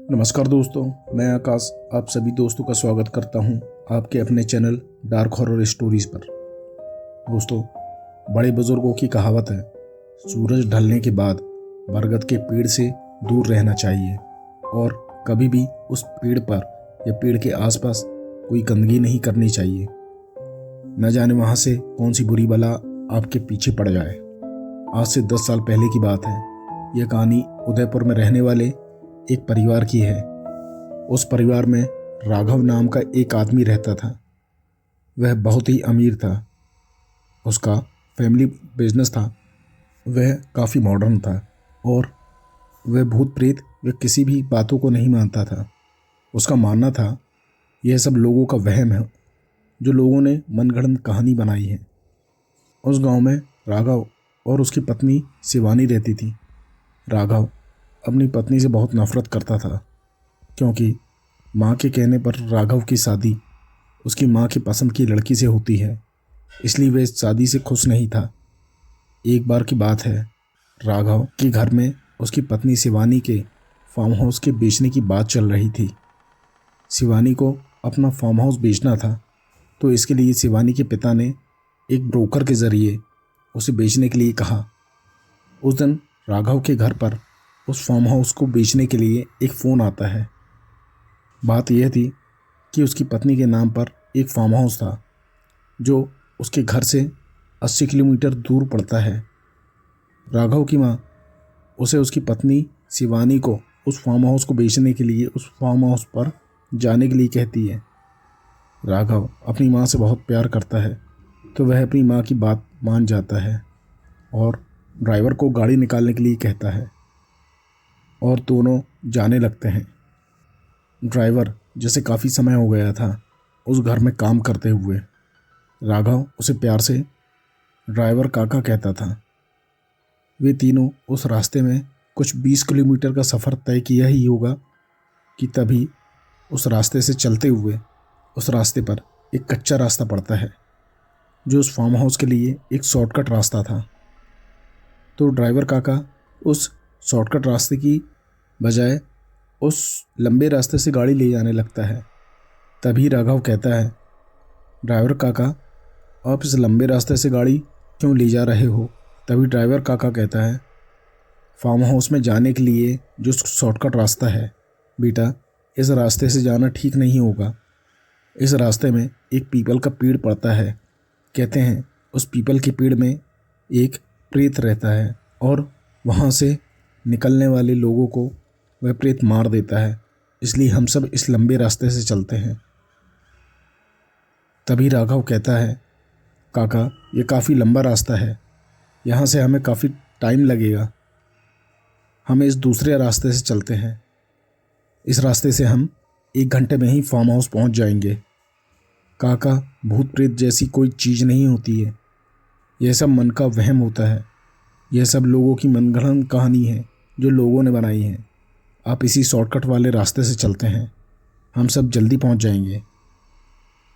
नमस्कार दोस्तों, मैं आकाश आप सभी दोस्तों का स्वागत करता हूं आपके अपने चैनल डार्क हॉरर स्टोरीज पर। दोस्तों, बड़े बुजुर्गों की कहावत है, सूरज ढलने के बाद बरगद के पेड़ से दूर रहना चाहिए और कभी भी उस पेड़ पर या पेड़ के आसपास कोई गंदगी नहीं करनी चाहिए। न जाने वहां से कौन सी बुरी बला आपके पीछे पड़ जाए। आज से 10 साल पहले की बात है। यह कहानी उदयपुर में रहने वाले एक परिवार की है। उस परिवार में राघव नाम का एक आदमी रहता था। वह बहुत ही अमीर था। उसका फैमिली बिजनेस था। वह काफ़ी मॉडर्न था और वह भूत प्रेत व किसी भी बातों को नहीं मानता था। उसका मानना था यह सब लोगों का वहम है जो लोगों ने मनगढ़ंत कहानी बनाई है। उस गांव में राघव और उसकी पत्नी शिवानी रहती थी। राघव अपनी पत्नी से बहुत नफरत करता था क्योंकि माँ के कहने पर राघव की शादी उसकी माँ की पसंद की लड़की से होती है, इसलिए वह इस शादी से खुश नहीं था। एक बार की बात है, राघव के घर में उसकी पत्नी शिवानी के फार्म हाउस के बेचने की बात चल रही थी। शिवानी को अपना फार्म हाउस बेचना था, तो इसके लिए शिवानी के पिता ने एक ब्रोकर के ज़रिए उसे बेचने के लिए कहा। उस दिन राघव के घर पर उस फार्म हाउस को बेचने के लिए एक फ़ोन आता है। बात यह थी कि उसकी पत्नी के नाम पर एक फार्म हाउस था जो उसके घर से 80 किलोमीटर दूर पड़ता है। राघव की माँ उसे उसकी पत्नी शिवानी को उस फार्म हाउस को बेचने के लिए उस फार्म हाउस पर जाने के लिए कहती है। राघव अपनी माँ से बहुत प्यार करता है, तो वह अपनी माँ की बात मान जाता है और ड्राइवर को गाड़ी निकालने के लिए कहता है और दोनों जाने लगते हैं। ड्राइवर, जैसे काफ़ी समय हो गया था उस घर में काम करते हुए, राघव उसे प्यार से ड्राइवर काका कहता था। वे तीनों उस रास्ते में कुछ 20 किलोमीटर का सफ़र तय किया ही होगा कि तभी उस रास्ते से चलते हुए उस रास्ते पर एक कच्चा रास्ता पड़ता है जो उस फार्म हाउस के लिए एक शॉर्टकट रास्ता था। तो ड्राइवर काका उस शॉर्टकट रास्ते की बजाय उस लंबे रास्ते से गाड़ी ले जाने लगता है। तभी राघव कहता है, ड्राइवर काका, आप इस लंबे रास्ते से गाड़ी क्यों ले जा रहे हो? तभी ड्राइवर काका कहता है, फार्म हाउस में जाने के लिए जो शॉर्टकट रास्ता है बेटा, इस रास्ते से जाना ठीक नहीं होगा। इस रास्ते में एक पीपल का पेड़ पड़ता है। कहते हैं उस पीपल के पेड़ में एक प्रेत रहता है और वहाँ से निकलने वाले लोगों को वह प्रेत मार देता है, इसलिए हम सब इस लंबे रास्ते से चलते हैं। तभी राघव कहता है, काका, ये काफ़ी लंबा रास्ता है, यहाँ से हमें काफ़ी टाइम लगेगा। हमें इस दूसरे रास्ते से चलते हैं। इस रास्ते से हम 1 घंटे में ही फार्म हाउस पहुँच जाएंगे। काका, भूत प्रेत जैसी कोई चीज़ नहीं होती है। यह सब मन का वहम होता है। यह सब लोगों की मनगढ़ंत कहानी है जो लोगों ने बनाई है। आप इसी शॉर्टकट वाले रास्ते से चलते हैं, हम सब जल्दी पहुंच जाएंगे।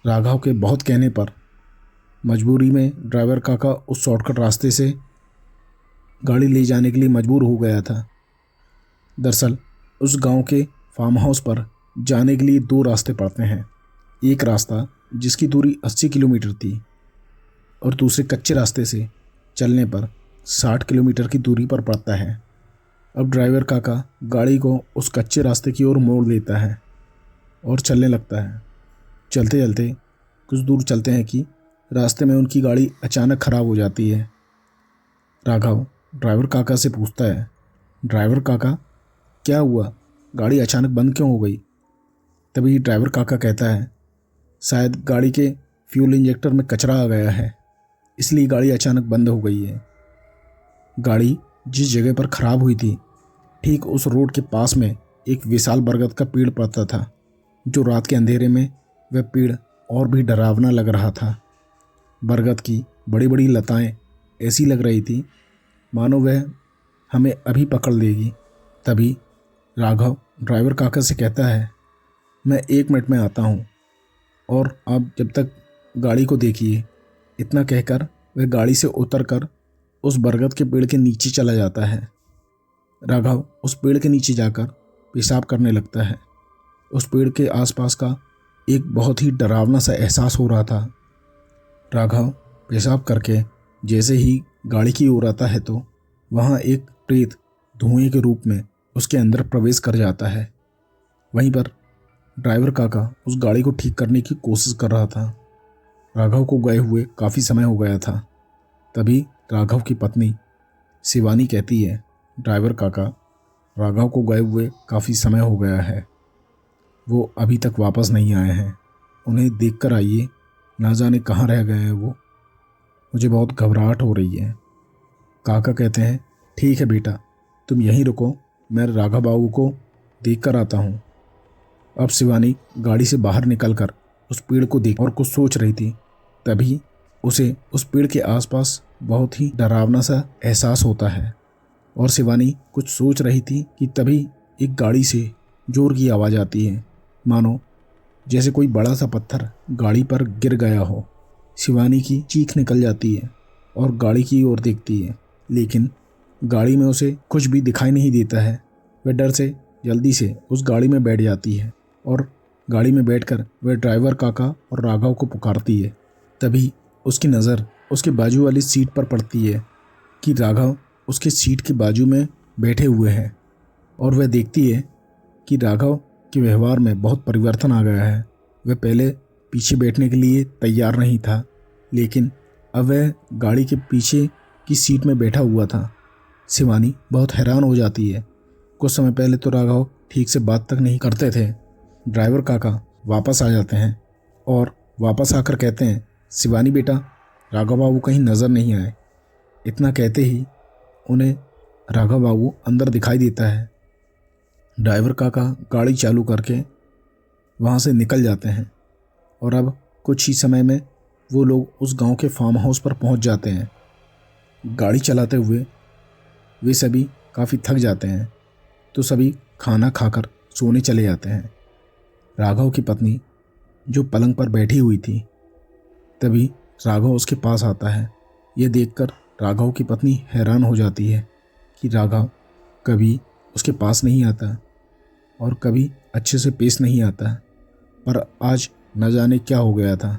राघव के बहुत कहने पर मजबूरी में ड्राइवर काका उस शॉर्टकट रास्ते से गाड़ी ले जाने के लिए मजबूर हो गया था। दरअसल उस गांव के फार्म हाउस पर जाने के लिए 2 रास्ते पड़ते हैं। एक रास्ता जिसकी दूरी 80 किलोमीटर थी और दूसरे कच्चे रास्ते से चलने पर 60 किलोमीटर की दूरी पर पड़ता है। अब ड्राइवर काका गाड़ी को उस कच्चे रास्ते की ओर मोड़ देता है और चलने लगता है। चलते चलते कुछ दूर चलते हैं कि रास्ते में उनकी गाड़ी अचानक ख़राब हो जाती है। राघव ड्राइवर काका से पूछता है, ड्राइवर काका, क्या हुआ? गाड़ी अचानक बंद क्यों हो गई? तभी ड्राइवर काका कहता है, शायद गाड़ी के फ्यूल इंजेक्टर में कचरा आ गया है, इसलिए गाड़ी अचानक बंद हो गई है। गाड़ी जिस जगह पर ख़राब हुई थी, ठीक उस रोड के पास में एक विशाल बरगद का पेड़ पड़ता था, जो रात के अंधेरे में वह पेड़ और भी डरावना लग रहा था। बरगद की बड़ी बड़ी लताएं ऐसी लग रही थी मानो वह हमें अभी पकड़ लेगी। तभी राघव ड्राइवर काका से कहता है, मैं 1 मिनट में आता हूँ और आप जब तक गाड़ी को देखिए। इतना कहकर वह गाड़ी से उतरकर उस बरगद के पेड़ के नीचे चला जाता है। राघव उस पेड़ के नीचे जाकर पेशाब करने लगता है। उस पेड़ के आसपास का एक बहुत ही डरावना सा एहसास हो रहा था। राघव पेशाब करके जैसे ही गाड़ी की ओर आता है तो वहाँ एक प्रेत धुएं के रूप में उसके अंदर प्रवेश कर जाता है। वहीं पर ड्राइवर काका उस गाड़ी को ठीक करने की कोशिश कर रहा था। राघव को गए हुए काफ़ी समय हो गया था। तभी राघव की पत्नी शिवानी कहती है, ड्राइवर काका, राघव को गए हुए काफ़ी समय हो गया है, वो अभी तक वापस नहीं आए हैं, उन्हें देखकर आइए, ना जाने कहाँ रह गए हैं वो, मुझे बहुत घबराहट हो रही है। काका कहते हैं, ठीक है बेटा, तुम यहीं रुको, मैं राघव बाबू को देख कर आता हूँ। अब शिवानी गाड़ी से बाहर निकलकर उस पेड़ को देख और कुछ सोच रही थी। तभी उसे उस पेड़ के आसपास बहुत ही डरावना सा एहसास होता है और शिवानी कुछ सोच रही थी कि तभी एक गाड़ी से जोर की आवाज़ आती है, मानो जैसे कोई बड़ा सा पत्थर गाड़ी पर गिर गया हो। शिवानी की चीख निकल जाती है और गाड़ी की ओर देखती है, लेकिन गाड़ी में उसे कुछ भी दिखाई नहीं देता है। वह डर से जल्दी से उस गाड़ी में बैठ जाती है और गाड़ी में बैठकर वह ड्राइवर काका और राघव को पुकारती है। तभी उसकी नज़र उसके बाजू वाली सीट पर पड़ती है कि राघव उसके सीट के बाजू में बैठे हुए हैं और वह देखती है कि राघव के व्यवहार में बहुत परिवर्तन आ गया है। वह पहले पीछे बैठने के लिए तैयार नहीं था, लेकिन अब वह गाड़ी के पीछे की सीट में बैठा हुआ था। शिवानी बहुत हैरान हो जाती है। कुछ समय पहले तो राघव ठीक से बात तक नहीं करते थे। ड्राइवर काका वापस आ जाते हैं और वापस आकर कहते हैं, शिवानी बेटा, राघव बाबू कहीं नज़र नहीं आए। इतना कहते ही उन्हें राघव बाबू अंदर दिखाई देता है। ड्राइवर काका गाड़ी चालू करके वहाँ से निकल जाते हैं और अब कुछ ही समय में वो लोग उस गांव के फार्म हाउस पर पहुँच जाते हैं। गाड़ी चलाते हुए वे सभी काफ़ी थक जाते हैं तो सभी खाना खाकर सोने चले जाते हैं। राघव की पत्नी जो पलंग पर बैठी हुई थी, तभी राघव उसके पास आता है। यह देखकर राघव की पत्नी हैरान हो जाती है कि राघव कभी उसके पास नहीं आता और कभी अच्छे से पेश नहीं आता, पर आज न जाने क्या हो गया था।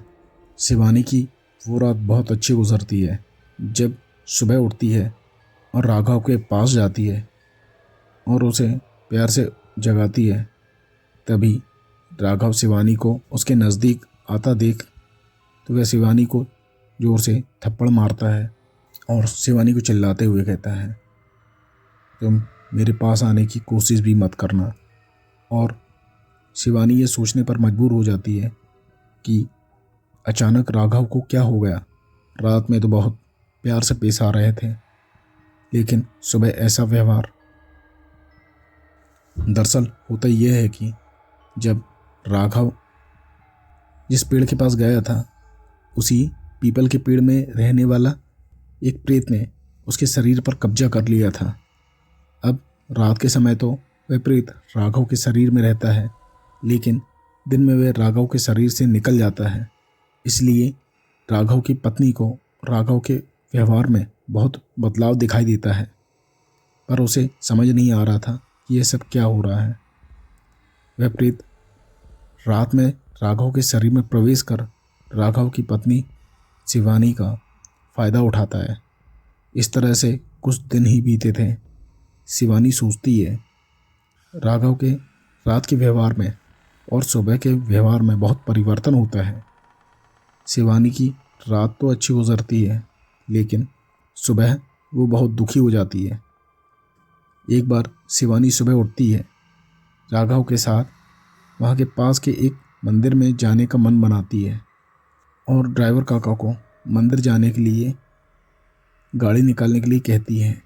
शिवानी की वो रात बहुत अच्छी गुजरती है। जब सुबह उठती है और राघव के पास जाती है और उसे प्यार से जगाती है, तभी राघव शिवानी को उसके नज़दीक आता देख तो वह शिवानी को ज़ोर से थप्पड़ मारता है और शिवानी को चिल्लाते हुए कहता है, तुम मेरे पास आने की कोशिश भी मत करना। और शिवानी ये सोचने पर मजबूर हो जाती है कि अचानक राघव को क्या हो गया। रात में तो बहुत प्यार से पेश आ रहे थे, लेकिन सुबह ऐसा व्यवहार। दरअसल होता यह है कि जब राघव जिस पेड़ के पास गया था, उसी पीपल के पेड़ में रहने वाला एक प्रेत ने उसके शरीर पर कब्जा कर लिया था। अब रात के समय तो वह प्रेत राघव के शरीर में रहता है, लेकिन दिन में वह राघव के शरीर से निकल जाता है। इसलिए राघव की पत्नी को राघव के व्यवहार में बहुत बदलाव दिखाई देता है, पर उसे समझ नहीं आ रहा था कि यह सब क्या हो रहा है। वह प्रेत रात में राघव के शरीर में प्रवेश कर राघव की पत्नी शिवानी का फ़ायदा उठाता है। इस तरह से कुछ दिन ही बीते थे। शिवानी सोचती है, राघव के रात के व्यवहार में और सुबह के व्यवहार में बहुत परिवर्तन होता है। शिवानी की रात तो अच्छी गुजरती है, लेकिन सुबह वो बहुत दुखी हो जाती है। एक बार शिवानी सुबह उठती है, राघव के साथ वहाँ के पास के एक मंदिर में जाने का मन बनाती है और ड्राइवर काका को मंदिर जाने के लिए गाड़ी निकालने के लिए कहती है।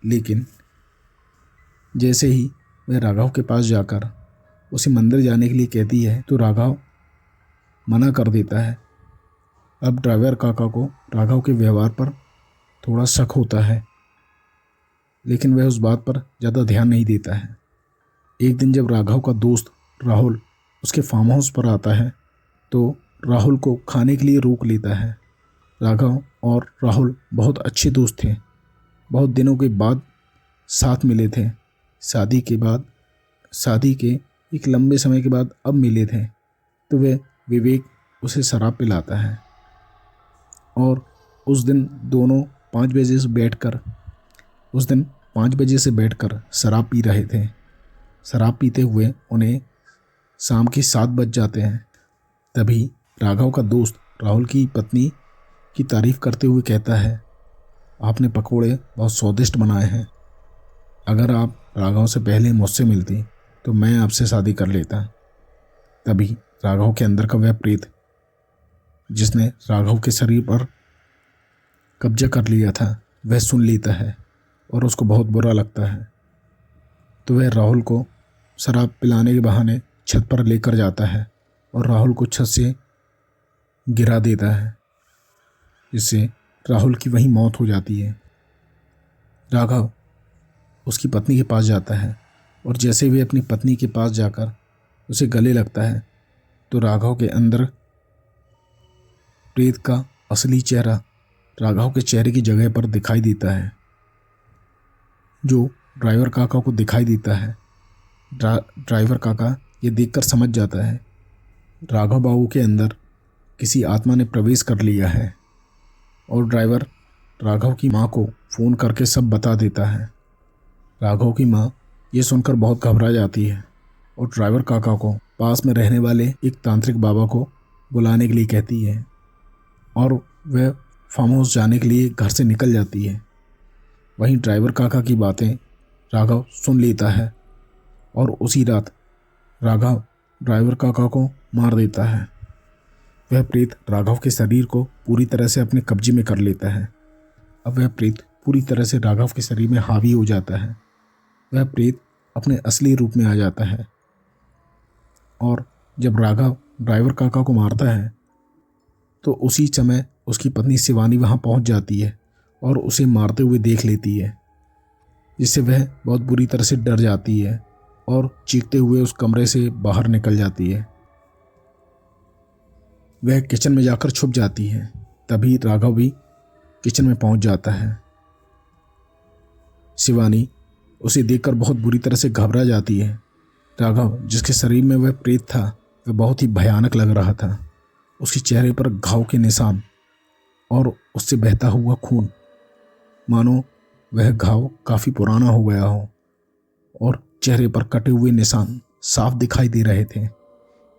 लेकिन जैसे ही वह राघव के पास जाकर उसे मंदिर जाने के लिए कहती है तो राघव मना कर देता है। अब ड्राइवर काका को राघव के व्यवहार पर थोड़ा शक होता है, लेकिन वह उस बात पर ज़्यादा ध्यान नहीं देता है। एक दिन जब राघव का दोस्त राहुल उसके फार्म हाउस पर आता है तो राहुल को खाने के लिए रोक लेता है। राघव और राहुल बहुत अच्छे दोस्त थे, बहुत दिनों के बाद साथ मिले थे। शादी के बाद शादी के एक लंबे समय के बाद अब मिले थे तो वह विवेक उसे शराब पिलाता है और उस दिन 5 बजे से बैठकर शराब पी रहे थे। शराब पीते हुए उन्हें शाम के 7 बज जाते हैं। तभी राघव का दोस्त राहुल की पत्नी की तारीफ करते हुए कहता है, आपने पकोड़े बहुत स्वादिष्ट बनाए हैं। अगर आप राघव से पहले मुझसे मिलती तो मैं आपसे शादी कर लेता। तभी राघव के अंदर का वह प्रेत जिसने राघव के शरीर पर कब्जा कर लिया था वह सुन लेता है और उसको बहुत बुरा लगता है। तो वह राहुल को शराब पिलाने के बहाने छत पर लेकर जाता है और राहुल को छत से गिरा देता है, जिससे राहुल की वहीं मौत हो जाती है। राघव उसकी पत्नी के पास जाता है और जैसे वे अपनी पत्नी के पास जाकर उसे गले लगता है तो राघव के अंदर प्रेत का असली चेहरा राघव के चेहरे की जगह पर दिखाई देता है, जो ड्राइवर काका को दिखाई देता है। ड्राइवर काका ये देखकर समझ जाता है राघव बाबू के अंदर किसी आत्मा ने प्रवेश कर लिया है और ड्राइवर राघव की माँ को फ़ोन करके सब बता देता है। राघव की माँ ये सुनकर बहुत घबरा जाती है और ड्राइवर काका को पास में रहने वाले एक तांत्रिक बाबा को बुलाने के लिए कहती है और वह फार्म हाउस जाने के लिए घर से निकल जाती है। वहीं ड्राइवर काका की बातें राघव सुन लेता है और उसी रात राघव ड्राइवर काका को मार देता है। वह प्रेत राघव के शरीर को पूरी तरह से अपने कब्जे में कर लेता है। अब वह प्रेत पूरी तरह से राघव के शरीर में हावी हो जाता है। वह प्रेत अपने असली रूप में आ जाता है और जब राघव ड्राइवर काका को मारता है तो उसी समय उसकी पत्नी शिवानी वहां पहुंच जाती है और उसे मारते हुए देख लेती है, जिससे वह बहुत बुरी तरह से डर जाती है और चीखते हुए उस कमरे से बाहर निकल जाती है। वह किचन में जाकर छुप जाती है। तभी राघव भी किचन में पहुंच जाता है। शिवानी उसे देखकर बहुत बुरी तरह से घबरा जाती है। राघव जिसके शरीर में वह प्रेत था वह बहुत ही भयानक लग रहा था। उसके चेहरे पर घाव के निशान और उससे बहता हुआ खून, मानो वह घाव काफ़ी पुराना हो गया हो और चेहरे पर कटे हुए निशान साफ दिखाई दे रहे थे।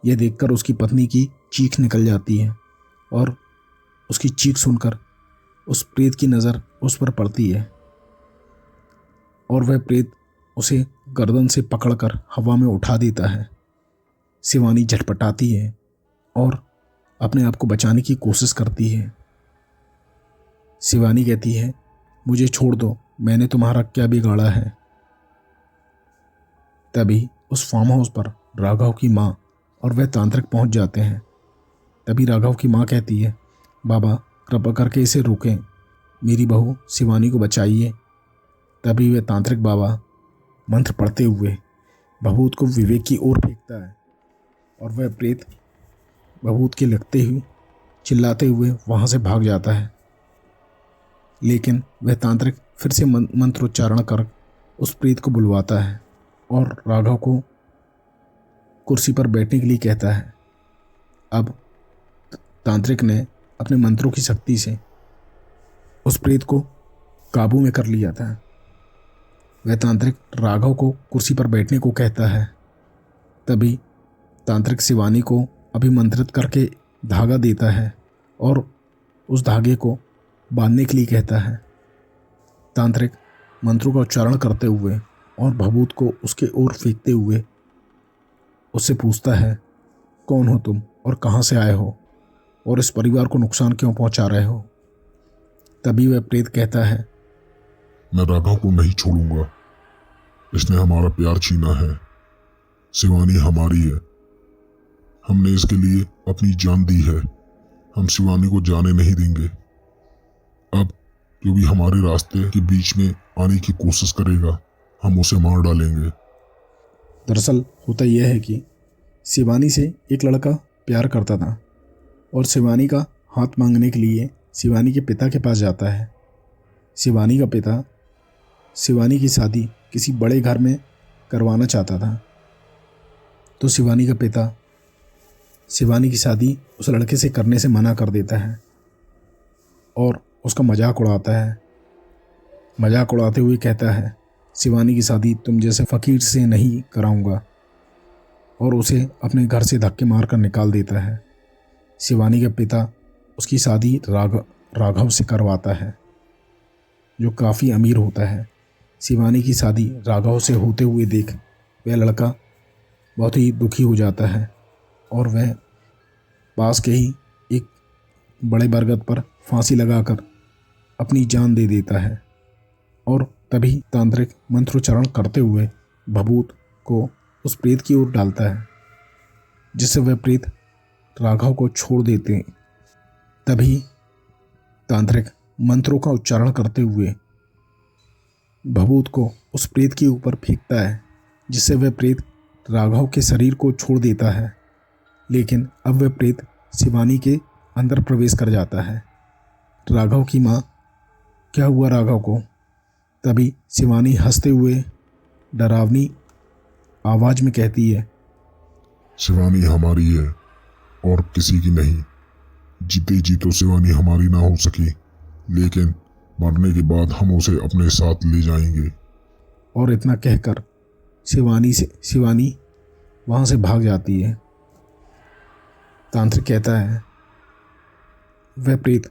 यह देखकर उसकी पत्नी की चीख निकल जाती है और उसकी चीख सुनकर उस प्रेत की नज़र उस पर पड़ती है और वह प्रेत उसे गर्दन से पकड़कर हवा में उठा देता है। शिवानी झटपटाती है और अपने आप को बचाने की कोशिश करती है। शिवानी कहती है, मुझे छोड़ दो, मैंने तुम्हारा क्या बिगाड़ा है। तभी उस फार्म हाउस पर राघव की माँ और वह तांत्रिक पहुंच जाते हैं। तभी राघव की माँ कहती है, बाबा कृपा करके इसे रोकें, मेरी बहू शिवानी को बचाइए। तभी वह तांत्रिक बाबा मंत्र पढ़ते हुए भभूत को विवेक की ओर फेंकता है और वह प्रेत भभूत के लगते हुए चिल्लाते हुए वहाँ से भाग जाता है। लेकिन वह तांत्रिक फिर से मंत्रोच्चारण कर उस प्रेत को बुलवाता है और राघव को कुर्सी पर बैठने के लिए कहता है। अब तांत्रिक ने अपने मंत्रों की शक्ति से उस प्रेत को काबू में कर लिया था। वह तांत्रिक राघव को कुर्सी पर बैठने को कहता है। तभी तांत्रिक शिवानी को अभिमंत्रित करके धागा देता है और उस धागे को बांधने के लिए कहता है। तांत्रिक मंत्रों का उच्चारण करते हुए और भभूत को उसके ओर फेंकते हुए उससे पूछता है, कौन हो तुम और कहाँ से आए हो और इस परिवार को नुकसान क्यों पहुंचा रहे हो। तभी वह प्रेत कहता है, मैं राघव को नहीं छोड़ूंगा, इसने हमारा प्यार छीना है। शिवानी हमारी है, हमने इसके लिए अपनी जान दी है, हम शिवानी को जाने नहीं देंगे। अब जो भी हमारे रास्ते के बीच में आने की कोशिश करेगा हम उसे मार डालेंगे। दरअसल होता यह है कि शिवानी से एक लड़का प्यार करता था और शिवानी का हाथ मांगने के लिए शिवानी के पिता के पास जाता है। शिवानी का पिता शिवानी की शादी किसी बड़े घर में करवाना चाहता था, तो शिवानी का पिता शिवानी की शादी उस लड़के से करने से मना कर देता है और उसका मजाक उड़ाता है। मजाक उड़ाते हुए कहता है, शिवानी की शादी तुम जैसे फ़कीर से नहीं कराऊंगा, और उसे अपने घर से धक्के मार कर निकाल देता है। शिवानी के पिता उसकी शादी राघव से करवाता है, जो काफ़ी अमीर होता है। शिवानी की शादी राघव से होते हुए देख वह लड़का बहुत ही दुखी हो जाता है और वह पास के ही एक बड़े बरगद पर फांसी लगाकर अपनी जान दे देता है। और तभी तांत्रिक मंत्रोच्चारण करते हुए भभूत को उस प्रेत की ओर डालता है, जिससे वह प्रेत राघव को छोड़ देते हैं। तभी तांत्रिक मंत्रों का उच्चारण करते हुए भभूत को उस प्रेत के ऊपर फेंकता है, जिससे वह प्रेत राघव के शरीर को छोड़ देता है। लेकिन अब वह प्रेत शिवानी के अंदर प्रवेश कर जाता है। राघव की माँ, क्या हुआ राघव को? तभी शिवानी हंसते हुए डरावनी आवाज में कहती है, शिवानी हमारी है और किसी की नहीं। जीते जी तो शिवानी हमारी ना हो सकी, लेकिन मरने के बाद हम उसे अपने साथ ले जाएंगे। और इतना कहकर शिवानी वहां से भाग जाती है। तांत्रिक कहता है, वह प्रेत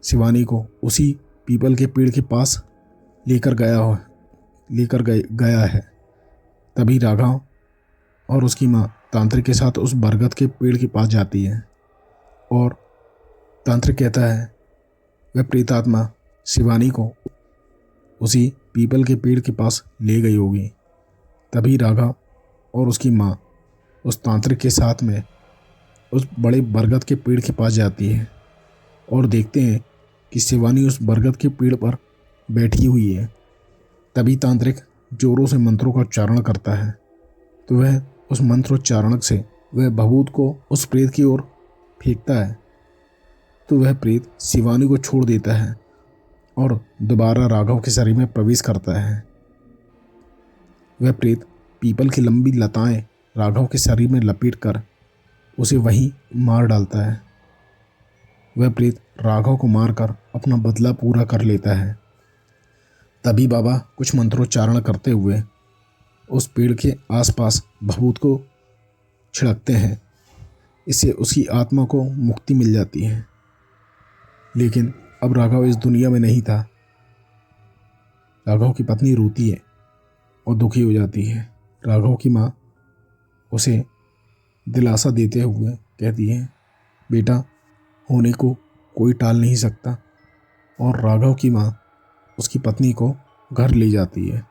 शिवानी को उसी पीपल के पेड़ के पास लेकर गया है। तभी राघव और उसकी माँ तांत्रिक के साथ उस बरगद के पेड़ के पास जाती है और तांत्रिक कहता है, वह प्रेतात्मा शिवानी को उसी पीपल के पेड़ के पास ले गई होगी। तभी राघव और उसकी माँ उस तांत्रिक के साथ में उस बड़े बरगद के पेड़ के पास जाती है और देखते हैं कि शिवानी उस बरगद के पेड़ पर बैठी हुई है। तभी तांत्रिक जोरों से मंत्रों का उच्चारण करता है, तो वह उस मंत्रोच्चारण से वह भभूत को उस प्रेत की ओर फेंकता है, तो वह प्रेत शिवानी को छोड़ देता है और दोबारा राघव के शरीर में प्रवेश करता है। वह प्रेत पीपल की लंबी लताएं राघव के शरीर में लपेटकर उसे वहीं मार डालता है। वह प्रेत राघव को मारकर अपना बदला पूरा कर लेता है। तभी बाबा कुछ मंत्रोच्चारण करते हुए उस पेड़ के आसपास भभूत को छिड़कते हैं। इससे उसकी आत्मा को मुक्ति मिल जाती है। लेकिन अब राघव इस दुनिया में नहीं था। राघव की पत्नी रोती है और दुखी हो जाती है। राघव की माँ उसे दिलासा देते हुए कहती है, बेटा, होने को कोई टाल नहीं सकता। और राघव की माँ उसकी पत्नी को घर ले जाती है।